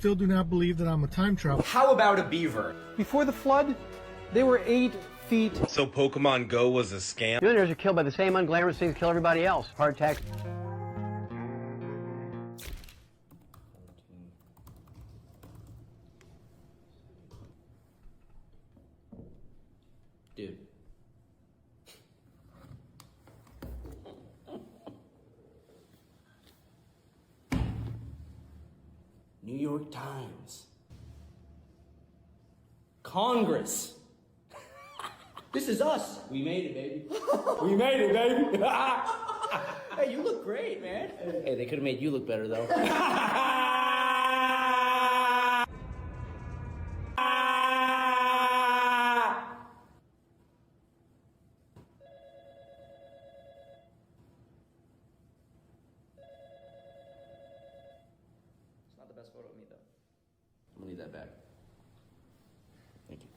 Still do not believe that I'm a time traveler. How about a beaver? Before the flood, they were 8 feet. So Pokemon Go was a scam? Billionaires are killed by the same unglamorous things that kill everybody else. Heart attacks. Dude. New York Times. Congress. This is us. We made it, baby. We made it, baby. Hey, you look great, man. Hey, they could have made you look better, though. It's not the best photo of me, though. I'm gonna need that back. Thank you.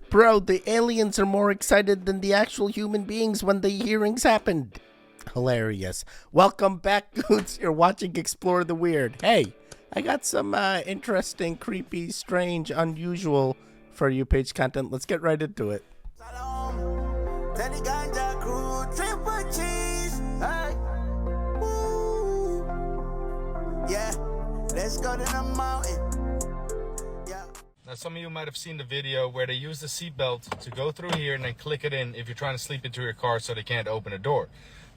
Bro, the aliens are more excited than the actual human beings when the hearings happened. Hilarious. Welcome back, dudes. You're watching Explore the Weird. Hey, I got some interesting, creepy, strange, unusual For You page content. Let's get right into it. Yeah, let's go to the mountain. Now, some of you might have seen the video where they use the seatbelt to go through here and then click it in if you're trying to sleep into your car so they can't open the door.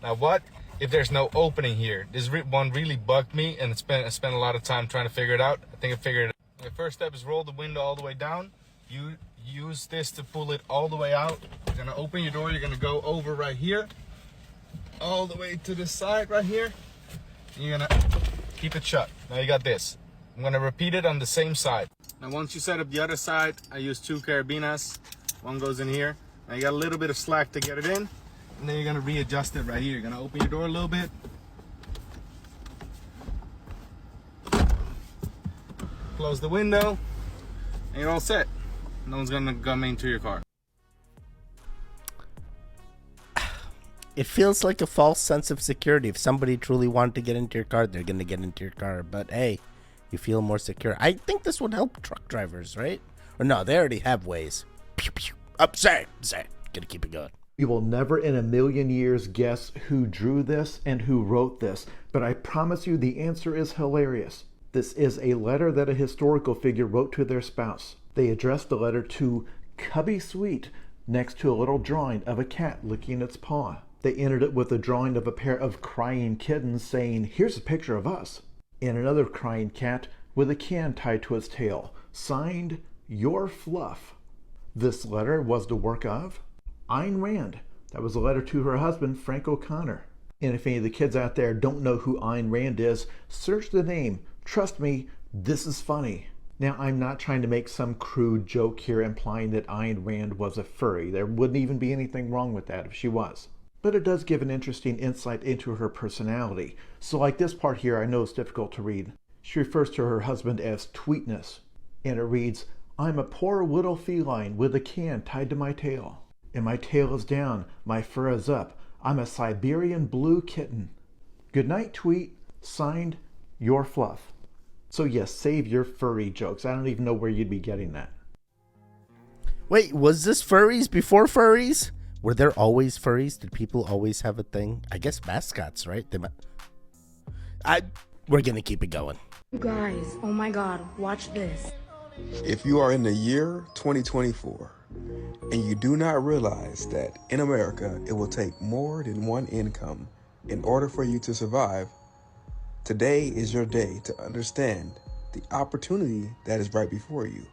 Now, what if there's no opening here? This one really bugged me, and I spent a lot of time trying to figure it out. I think I figured it out. The first step is roll the window all the way down. You use this to pull it all the way out. You're going to open your door. You're going to go over right here, all the way to the side right here. You're going to keep it shut. Now you got this. I'm going to repeat it on the same side. Now once you set up the other side, I use 2 carabinas. One goes in here. Now you got a little bit of slack to get it in. And then you're going to readjust it right here. You're going to open your door a little bit. Close the window. And you're all set. No one's going to come into your car. It feels like a false sense of security. If somebody truly wanted to get into your car, they're going to get into your car. But hey, you feel more secure. I think this would help truck drivers, right? Or no, they already have ways. Pew, pew. Up, say. Gonna keep it going. You will never in a million years guess who drew this and who wrote this, but I promise you the answer is hilarious. This is a letter that a historical figure wrote to their spouse. They addressed the letter to Cubby Sweet next to a little drawing of a cat licking its paw. They ended it with a drawing of a pair of crying kittens saying, "Here's a picture of us." And another crying cat with a can tied to its tail, signed, "Your Fluff." This letter was the work of Ayn Rand. That was a letter to her husband, Frank O'Connor. And if any of the kids out there don't know who Ayn Rand is, search the name. Trust me, this is funny. Now, I'm not trying to make some crude joke here implying that Ayn Rand was a furry. There wouldn't even be anything wrong with that if she was. But it does give an interesting insight into her personality. So like this part here, I know it's difficult to read. She refers to her husband as Tweetness. And it reads, "I'm a poor little feline with a can tied to my tail. And my tail is down, my fur is up. I'm a Siberian blue kitten. Good night, Tweet. Signed, Your Fluff." So yes, save your furry jokes. I don't even know where you'd be getting that. Wait, was this furries before furries? Were there always furries? Did people always have a thing? I guess mascots, right? We're gonna keep it going. You guys, oh my god, watch this. If you are in the year 2024 and you do not realize that in America it will take more than one income in order for you to survive, today is your day to understand the opportunity that is right before you.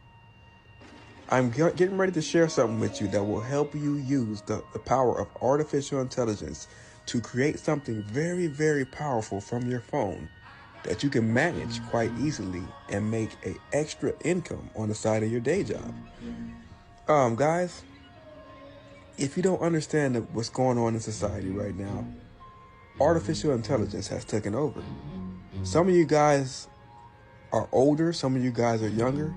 I'm getting ready to share something with you that will help you use the power of artificial intelligence to create something very, very powerful from your phone that you can manage quite easily and make an extra income on the side of your day job. Guys, if you don't understand what's going on in society right now, artificial intelligence has taken over. Some of you guys are older, some of you guys are younger.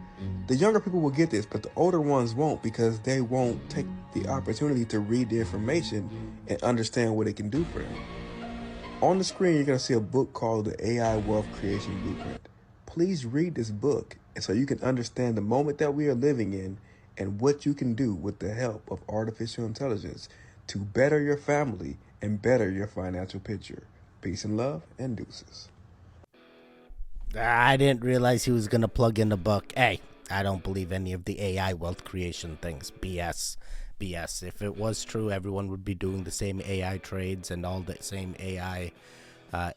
The younger people will get this, but the older ones won't, because they won't take the opportunity to read the information and understand what it can do for them. On the screen, you're going to see a book called The AI Wealth Creation Blueprint. Please read this book and so you can understand the moment that we are living in and what you can do with the help of artificial intelligence to better your family and better your financial picture. Peace and love and deuces. I didn't realize he was going to plug in the book. Hey, I don't believe any of the AI wealth creation things. BS. BS. If it was true, everyone would be doing the same AI trades and all the same AI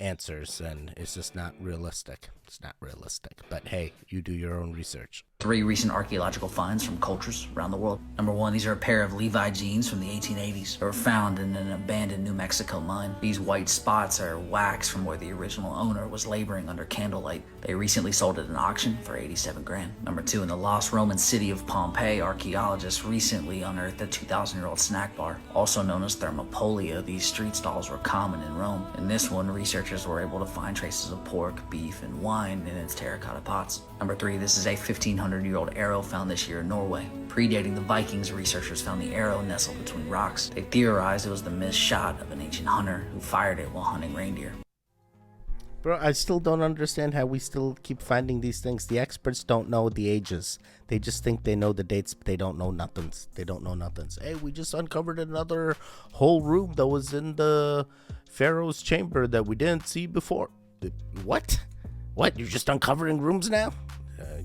answers, and it's just not realistic. It's not realistic. But hey, you do your own research. 3 recent archaeological finds from cultures around the world. Number 1, these are a pair of Levi jeans from the 1880s. They were found in an abandoned New Mexico mine. These white spots are wax from where the original owner was laboring under candlelight. They recently sold at an auction for 87 grand. Number 2, in the lost Roman city of Pompeii, archaeologists recently unearthed a 2,000-year-old snack bar. Also known as thermopolia, these street stalls were common in Rome. In this one, researchers were able to find traces of pork, beef, and wine in its terracotta pots. Number 3, this is a 1,500-year-old arrow found this year in Norway. Predating the Vikings, researchers found the arrow nestled between rocks. They theorized it was the missed shot of an ancient hunter who fired it while hunting reindeer. Bro, I still don't understand how we still keep finding these things. The experts don't know the ages. They just think they know the dates, but they don't know nothings. They don't know nothings. Hey, we just uncovered another whole room that was in the Pharaoh's chamber that we didn't see before. What? What? You're just uncovering rooms now?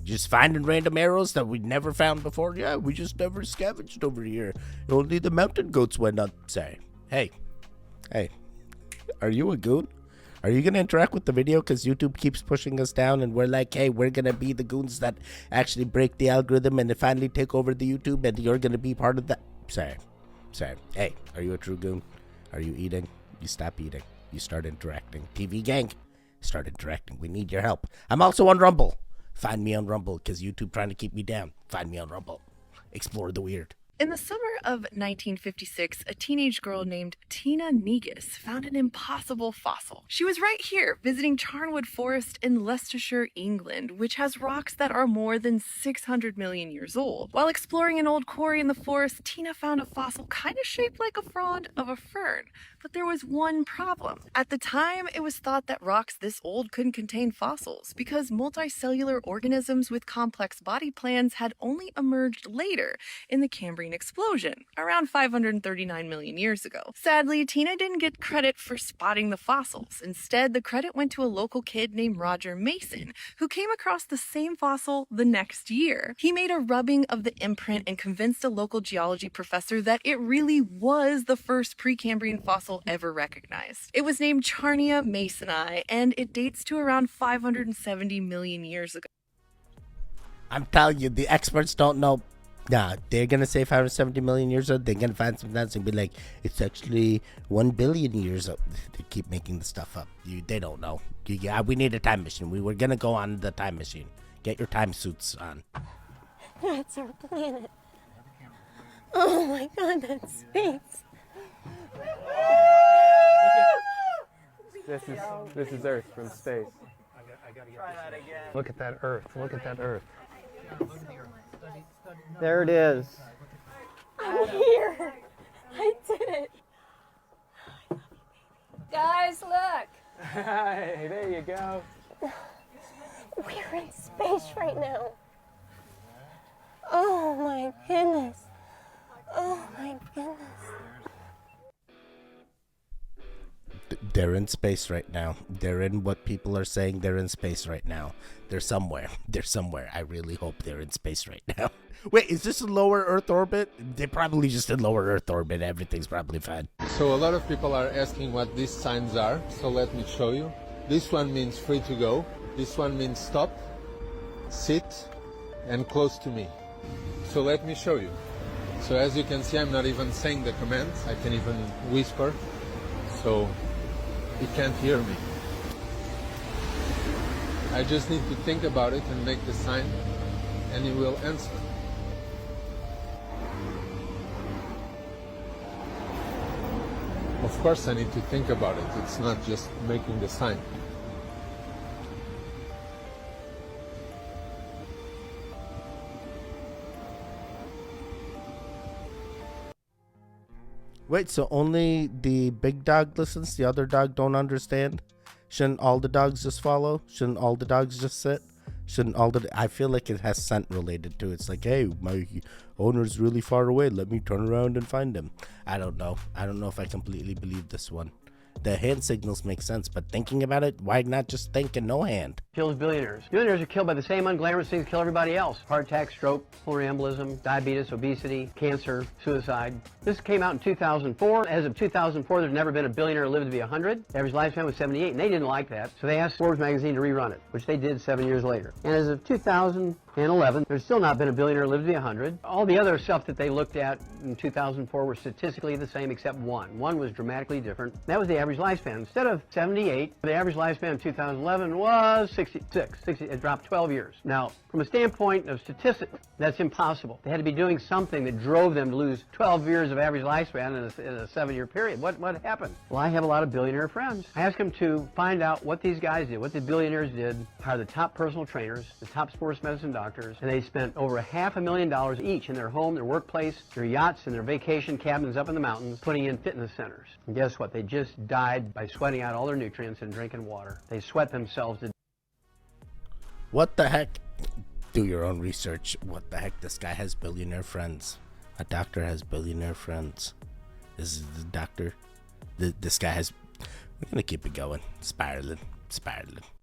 Just finding random arrows that we'd never found before? Yeah, we just never scavenged over here. Only the mountain goats went up. Say, hey, are you a goon? Are you going to interact with the video? Because YouTube keeps pushing us down and we're like, hey, we're going to be the goons that actually break the algorithm and finally take over the YouTube, and you're going to be part of that. Say, hey, are you a true goon? Are you eating? You stop eating. You start interacting. TV gang, start interacting. We need your help. I'm also on Rumble. Find me on Rumble because YouTube trying to keep me down. Find me on Rumble. Explore the weird. In the summer of 1956, a teenage girl named Tina Negus found an impossible fossil. She was right here, visiting Charnwood Forest in Leicestershire, England, which has rocks that are more than 600 million years old. While exploring an old quarry in the forest, Tina found a fossil kind of shaped like a frond of a fern. But there was one problem. At the time, it was thought that rocks this old couldn't contain fossils because multicellular organisms with complex body plans had only emerged later in the Cambrian explosion, around 539 million years ago. Sadly, Tina didn't get credit for spotting the fossils. Instead, the credit went to a local kid named Roger Mason, who came across the same fossil the next year. He made a rubbing of the imprint and convinced a local geology professor that it really was the first Precambrian fossil ever recognized. It was named Charnia masoni, and it dates to around 570 million years ago. I'm telling you, the experts don't know. Nah, they're gonna say 570 million years old. They're gonna find some nuts and be like, it's actually 1 billion years old. They keep making the stuff up. They don't know. We need a time machine. We were gonna go on the time machine. Get your time suits on. That's our planet. Oh my god, that's space. This is Earth from space. Look at that Earth. Look at that Earth. There it is. I'm here. I did it. I love you, baby. Guys, look. Hey, there you go. We're in space right now. Oh my goodness. Oh my goodness. They're in space right now. They're in what people are saying. They're in space right now. They're somewhere. They're somewhere. I really hope they're in space right now. Wait, is this a lower Earth orbit? They're probably just in lower Earth orbit. Everything's probably fine. So a lot of people are asking what these signs are. So let me show you. This one means free to go. This one means stop, sit, and close to me. So let me show you. So as you can see, I'm not even saying the commands. I can even whisper. So he can't hear me. I just need to think about it and make the sign, and he will answer. Of course I need to think about it. It's not just making the sign. Wait, so only the big dog listens? The other dog don't understand? Shouldn't all the dogs just follow? Shouldn't all the dogs just sit? Shouldn't all the... I feel like it has scent related to it. It's like, hey, my owner's really far away. Let me turn around and find him. I don't know. I don't know if I completely believe this one. The hand signals make sense, but thinking about it, why not just think and no hand? Kills billionaires. Billionaires are killed by the same unglamorous things that kill everybody else. Heart attack, stroke, pulmonary embolism, diabetes, obesity, cancer, suicide. This came out in 2004. As of 2004, there's never been a billionaire who lived to be 100. The average lifespan was 78, and they didn't like that. So they asked Forbes magazine to rerun it, which they did 7 years later. And as of 2011, there's still not been a billionaire who lived to be 100. All the other stuff that they looked at in 2004 were statistically the same except one. One was dramatically different. That was the average lifespan. Instead of 78, the average lifespan in 2011 was 66. It dropped 12 years. Now, from a standpoint of statistics, that's impossible. They had to be doing something that drove them to lose 12 years of average lifespan in a 7-year period. What happened? Well, I have a lot of billionaire friends. I asked them to find out what these guys did, what the billionaires did, hire the top personal trainers, the top sports medicine doctors, and they spent over $500,000 each in their home, their workplace, their yachts, and their vacation cabins up in the mountains, putting in fitness centers. And guess what? They just died by sweating out all their nutrients and drinking water. They sweat themselves to... What the heck? Do your own research. What the heck? This guy has billionaire friends. A doctor has billionaire friends. This is the doctor. This guy has... We're gonna keep it going. Spiraling.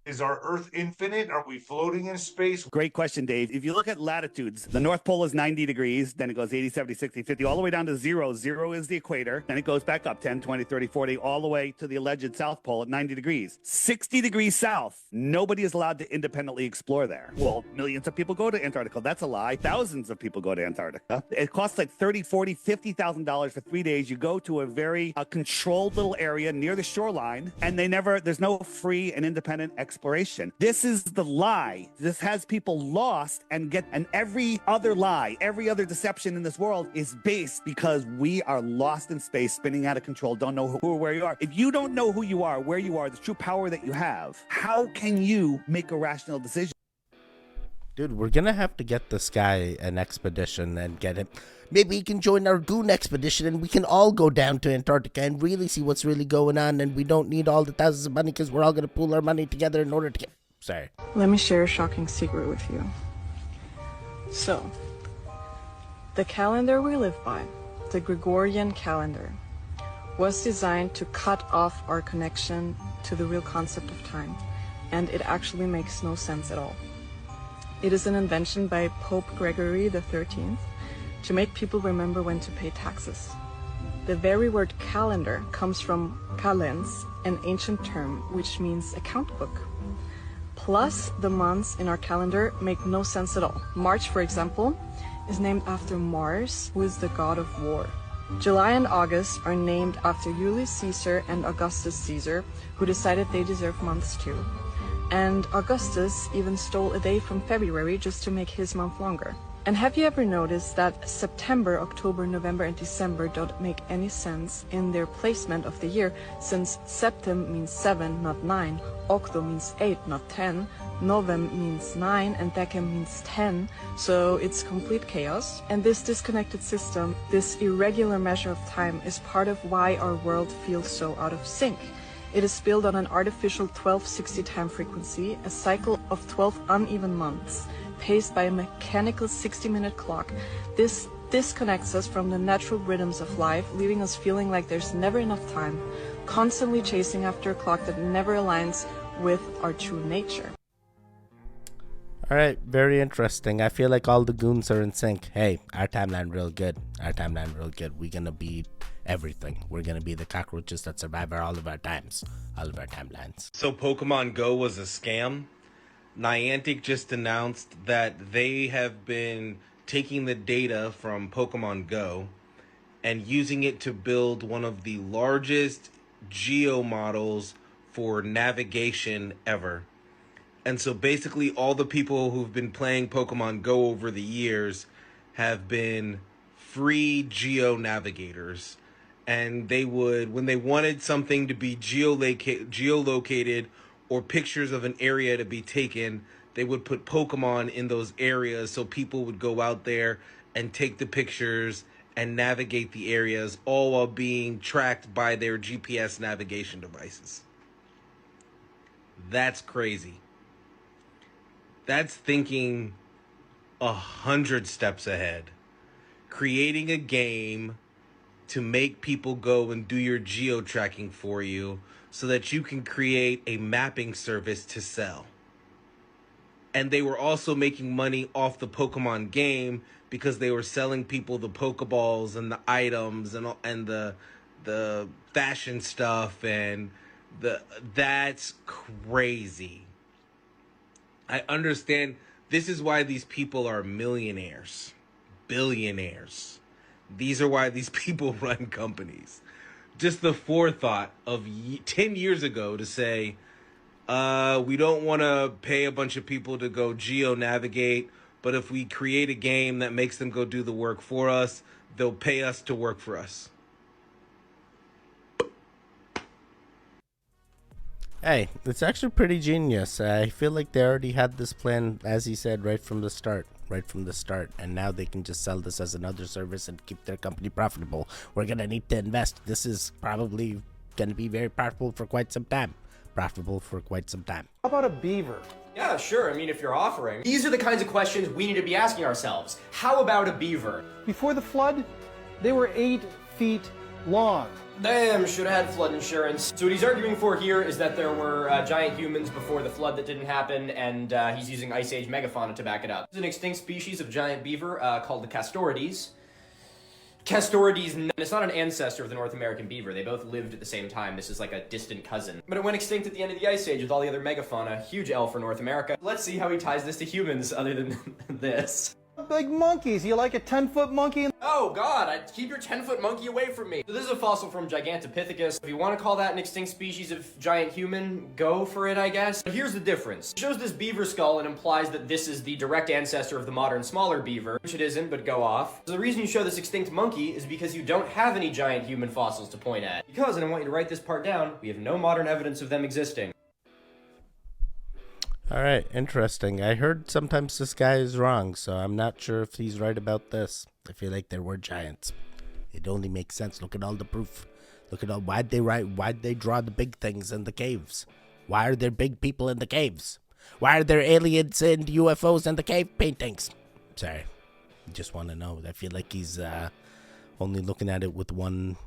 Is our Earth infinite? Are we floating in space? Great question, Dave. If you look at latitudes, the North Pole is 90 degrees, then it goes 80, 70, 60, 50, all the way down to 0. 0 is the equator. Then it goes back up 10, 20, 30, 40, all the way to the alleged South Pole at 90 degrees. 60 degrees south. Nobody is allowed to independently explore there. Well, millions of people go to Antarctica. That's a lie. Thousands of people go to Antarctica. It costs like $30, $40, $50,000 for 3 days. You go to a very controlled little area near the shoreline, and there's no free and independent exploration. This is the lie. This has people lost and every other lie, every other deception in this world is based because we are lost in space, spinning out of control, don't know who or where you are. If you don't know who you are, where you are, the true power that you have, how can you make a rational decision? Dude, we're gonna have to get this guy an expedition and get him. Maybe he can join our goon expedition and we can all go down to Antarctica and really see what's really going on, and we don't need all the thousands of money because we're all gonna pool our money together in order to get... Sorry. Let me share a shocking secret with you. So, the calendar we live by, the Gregorian calendar, was designed to cut off our connection to the real concept of time, and it actually makes no sense at all. It is an invention by Pope Gregory XIII to make people remember when to pay taxes. The very word calendar comes from calens, an ancient term which means account book. Plus, the months in our calendar make no sense at all. March, for example, is named after Mars, who is the god of war. July and August are named after Julius Caesar and Augustus Caesar, who decided they deserve months too. And Augustus even stole a day from February just to make his month longer. And have you ever noticed that September, October, November, and December don't make any sense in their placement of the year, since Septem means 7, not 9, Octo means 8, not 10, Novem means 9, and Decem means 10, so it's complete chaos. And this disconnected system, this irregular measure of time, is part of why our world feels so out of sync. It is built on an artificial 1260 time frequency, a cycle of 12 uneven months, paced by a mechanical 60-minute clock. This disconnects us from the natural rhythms of life, leaving us feeling like there's never enough time, constantly chasing after a clock that never aligns with our true nature. Alright, very interesting. I feel like all the goons are in sync. Hey, our timeline real good. We're gonna be everything. We're gonna be the cockroaches that survive all of our times, all of our timelines. So Pokemon Go was a scam? Niantic just announced that they have been taking the data from Pokemon Go and using it to build one of the largest geo models for navigation ever. And so basically all the people who've been playing Pokemon Go over the years have been free geo navigators. And they would, when they wanted something to be geolocated or pictures of an area to be taken, they would put Pokemon in those areas so people would go out there and take the pictures and navigate the areas, all while being tracked by their GPS navigation devices. That's crazy. That's thinking 100 steps ahead. Creating a game to make people go and do your geo-tracking for you so that you can create a mapping service to sell. And they were also making money off the Pokemon game because they were selling people the Pokeballs and the items and the fashion stuff and that's crazy. I understand this is why these people are millionaires, billionaires. These are why these people run companies. Just the forethought of 10 years ago to say, we don't want to pay a bunch of people to go geo-navigate, but if we create a game that makes them go do the work for us, they'll pay us to work for us. Hey, it's actually pretty genius. I feel like they already had this plan, as he said, right from the start. And now they can just sell this as another service and keep their company profitable. We're going to need to invest. This is probably going to be very profitable for quite some time. How about a beaver? Yeah, sure. I mean, if you're offering. These are the kinds of questions we need to be asking ourselves. How about a beaver? Before the flood, they were 8 feet long. Damn, should have had flood insurance. So what he's arguing for here is that there were giant humans before the flood that didn't happen, and he's using Ice Age megafauna to back it up. There's an extinct species of giant beaver called the Castorides. Castorides, it's not an ancestor of the North American beaver. They both lived at the same time. This is like a distant cousin. But it went extinct at the end of the Ice Age with all the other megafauna. Huge L for North America. Let's see how he ties this to humans other than this. Big monkeys. You like a 10-foot monkey? Oh god, keep your 10-foot monkey away from me. So this is a fossil from Gigantopithecus. If you want to call that an extinct species of giant human, go for it, I guess. But here's the difference. It shows this beaver skull and implies that this is the direct ancestor of the modern smaller beaver, which it isn't, but go off. So the reason you show this extinct monkey is because you don't have any giant human fossils to point at. Because, and I want you to write this part down, we have no modern evidence of them existing. Alright, interesting. I heard sometimes this guy is wrong, so I'm not sure if he's right about this. I feel like there were giants. It only makes sense. Look at all the proof. Look at all, why'd they draw the big things in the caves? Why are there big people in the caves? Why are there aliens and UFOs in the cave paintings? Sorry, I just want to know. I feel like he's only looking at it with one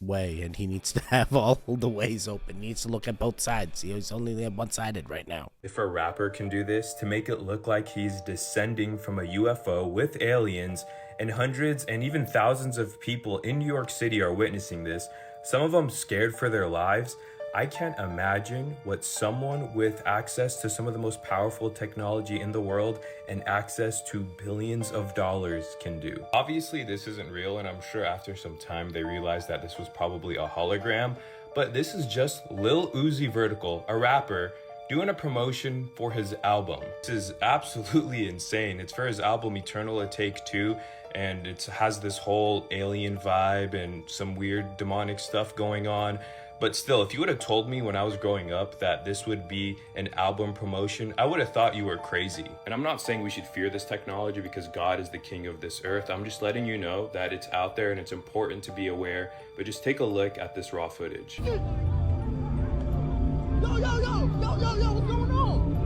way, and he needs to have all the ways open. He needs to look at both sides. He's only one-sided right now. If a rapper can do this to make it look like he's descending from a UFO with aliens, and hundreds and even thousands of people in New York City are witnessing this, some of them scared for their lives, I can't imagine what someone with access to some of the most powerful technology in the world and access to billions of dollars can do. Obviously, this isn't real, and I'm sure after some time they realized that this was probably a hologram, but this is just Lil Uzi Vertical, a rapper, doing a promotion for his album. This is absolutely insane. It's for his album Eternal A Take Two, and it has this whole alien vibe and some weird demonic stuff going on. But still, if you would have told me when I was growing up that this would be an album promotion, I would have thought you were crazy. And I'm not saying we should fear this technology because God is the king of this earth. I'm just letting you know that it's out there and it's important to be aware. But just take a look at this raw footage. Yo, what's going on?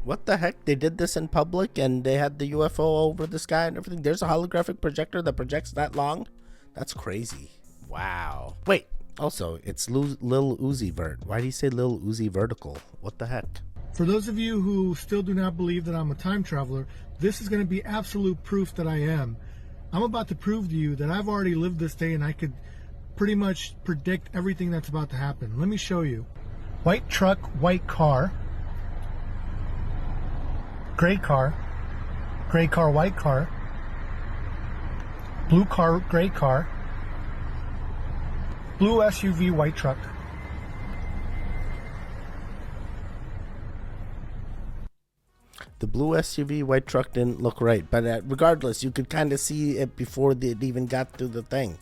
What the heck? They did this in public and they had the UFO over the sky and everything. There's a holographic projector that projects that long? That's crazy. Wow. Wait, also, it's Lil Uzi Vert. Why do you say Lil Uzi Vertical? What the heck? For those of you who still do not believe that I'm a time traveler, this is going to be absolute proof that I am. I'm about to prove to you that I've already lived this day and I could pretty much predict everything that's about to happen. Let me show you. White truck, white car. Gray car, white car, blue car, gray car, blue SUV, white truck. The blue SUV, white truck didn't look right, but regardless, you could kind of see it before it even got to the thing.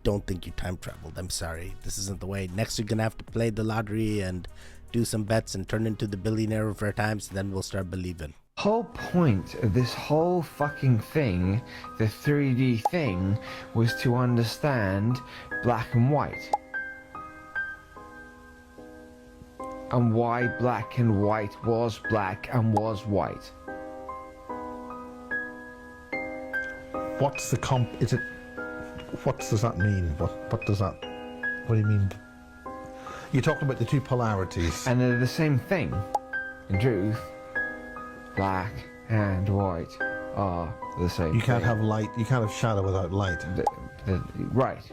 don't think you time traveled. I'm sorry. This isn't the way. Next, you're gonna have to play the lottery and do some bets and turn into the billionaire of our times, and then we'll start believing. Whole point of this whole fucking thing, the 3D thing, was to understand black and white. And why black and white was black and was white. What's the what does that mean? What does that, what do you mean? You're talking about the two polarities. And they're the same thing. In truth, black and white are the same You can't thing. have light, you can't have shadow without light. Right.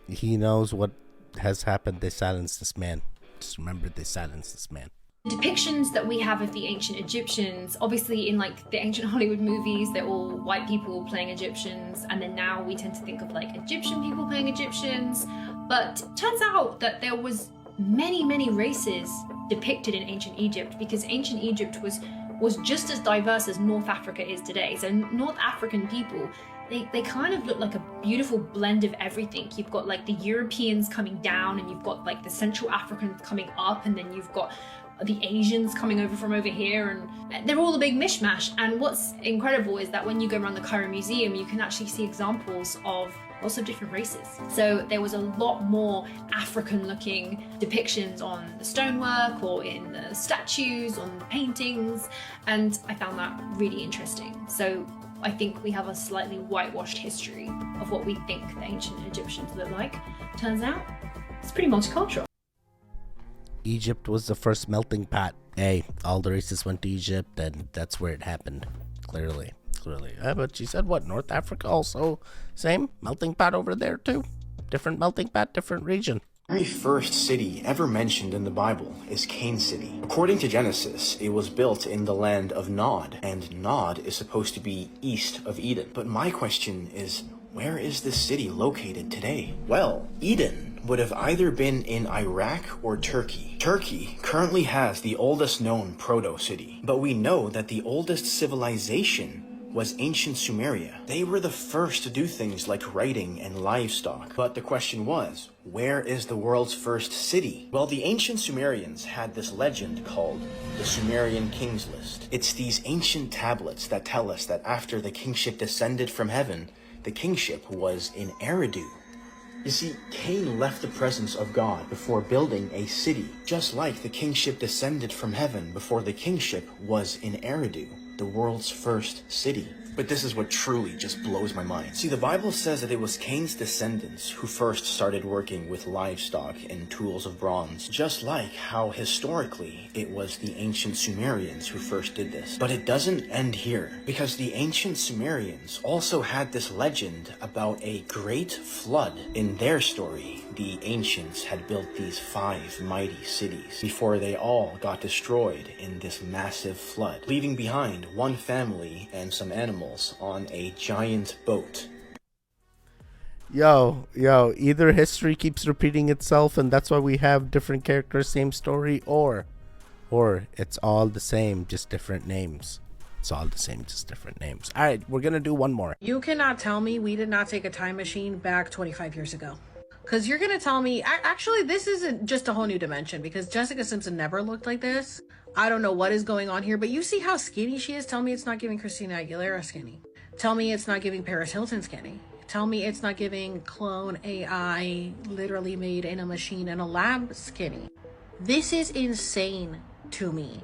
He knows what has happened. They silenced this man. Just remember, they silenced this man. Depictions that we have of the ancient Egyptians, obviously in like the ancient Hollywood movies, they're all white people playing Egyptians, and then now we tend to think of like Egyptian people playing Egyptians. But turns out that there was many races depicted in ancient Egypt, because ancient Egypt was just as diverse as North Africa is today. So North African people, they kind of look like a beautiful blend of everything. You've got like the Europeans coming down, and you've got like the Central Africans coming up, and then you've got the Asians coming over from over here, and they're all a big mishmash. And what's incredible is that when you go around the Cairo Museum, you can actually see examples of lots of different races. So there was a lot more African looking depictions on the stonework or in the statues, on the paintings, and I found that really interesting. So I think we have a slightly whitewashed history of what we think the ancient Egyptians look like. Turns out it's pretty multicultural. Egypt was the first melting pot. Hey, all the races went to Egypt, and that's where it happened. Clearly. But she said, what, North Africa also? Same melting pot over there too? Different melting pot, different region. The very first city ever mentioned in the Bible is Cain City. According to Genesis, it was built in the land of Nod, and Nod is supposed to be east of Eden. But my question is, where is this city located today? Well, Eden would have either been in Iraq or Turkey. Turkey currently has the oldest known proto-city, but we know that the oldest civilization was ancient Sumeria. They were the first to do things like writing and livestock. But the question was, where is the world's first city? Well, the ancient Sumerians had this legend called the Sumerian Kings List. It's these ancient tablets that tell us that after the kingship descended from heaven, the kingship was in Eridu. You see, Cain left the presence of God before building a city, just like the kingship descended from heaven before the kingship was in Eridu, the world's first city. But this is what truly just blows my mind. See, the Bible says that it was Cain's descendants who first started working with livestock and tools of bronze, just like how historically it was the ancient Sumerians who first did this. But it doesn't end here, because the ancient Sumerians also had this legend about a great flood. In their story, the ancients had built these 5 mighty cities before they all got destroyed in this massive flood, leaving behind one family and some animals on a giant boat. Yo, either history keeps repeating itself and that's why we have different characters, same story, or it's all the same, just different names. It's all the same, just different names. All right, we're gonna do one more. You cannot tell me we did not take a time machine back 25 years ago. Because you're going to tell me, actually, this isn't just a whole new dimension, because Jessica Simpson never looked like this. I don't know what is going on here, but you see how skinny she is? Tell me it's not giving Christina Aguilera skinny. Tell me it's not giving Paris Hilton skinny. Tell me it's not giving clone AI, literally made in a machine in a lab skinny. This is insane to me.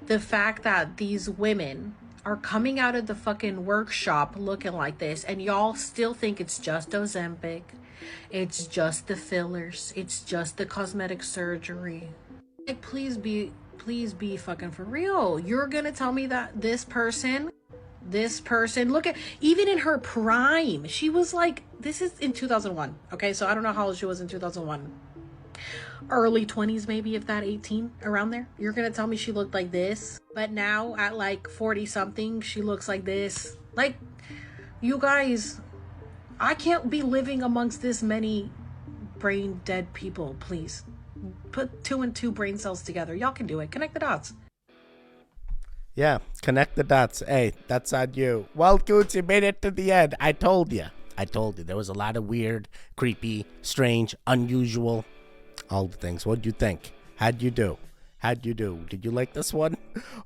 The fact that these women are coming out of the fucking workshop looking like this, and y'all still think it's just Ozempic. It's just the fillers. It's just the cosmetic surgery. Like, please be fucking for real. You're gonna tell me that this person, look at, even in her prime, she was like, this is in 2001. Okay, so I don't know how old she was in 2001. Early 20s, maybe, if that 18, around there. You're gonna tell me she looked like this, but now at like 40 something, she looks like this. Like, you guys, I can't be living amongst this many brain dead people, please. Put 2 and 2 brain cells together. Y'all can do it. Connect the dots. Yeah, connect the dots. Hey, that's on you. Well, Goots, you made it to the end. I told you. There was a lot of weird, creepy, strange, unusual, all the things. What'd you think? How'd you do? Did you like this one?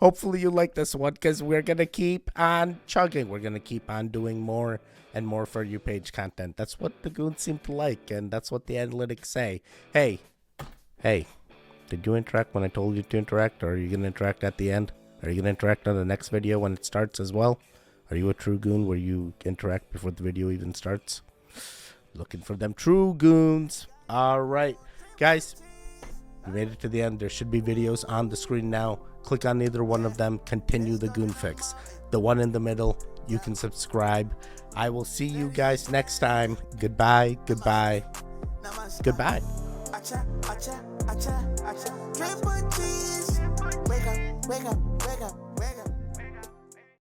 Hopefully you like this one, because we're going to keep on chugging. We're going to keep on doing more and more For You page content. That's what the goons seem to like, and that's what the analytics say. Hey, did you interact when I told you to interact, or are you going to interact at the end? Are you going to interact on the next video when it starts as well? Are you a true goon where you interact before the video even starts? Looking for them true goons. All right, guys, we made it to the end. There should be videos on the screen now. Click on either one of them. Continue the goon fix. The one in the middle, you can subscribe. I will see you guys next time. Goodbye. Goodbye. Goodbye. Wake up, wake up, wake up.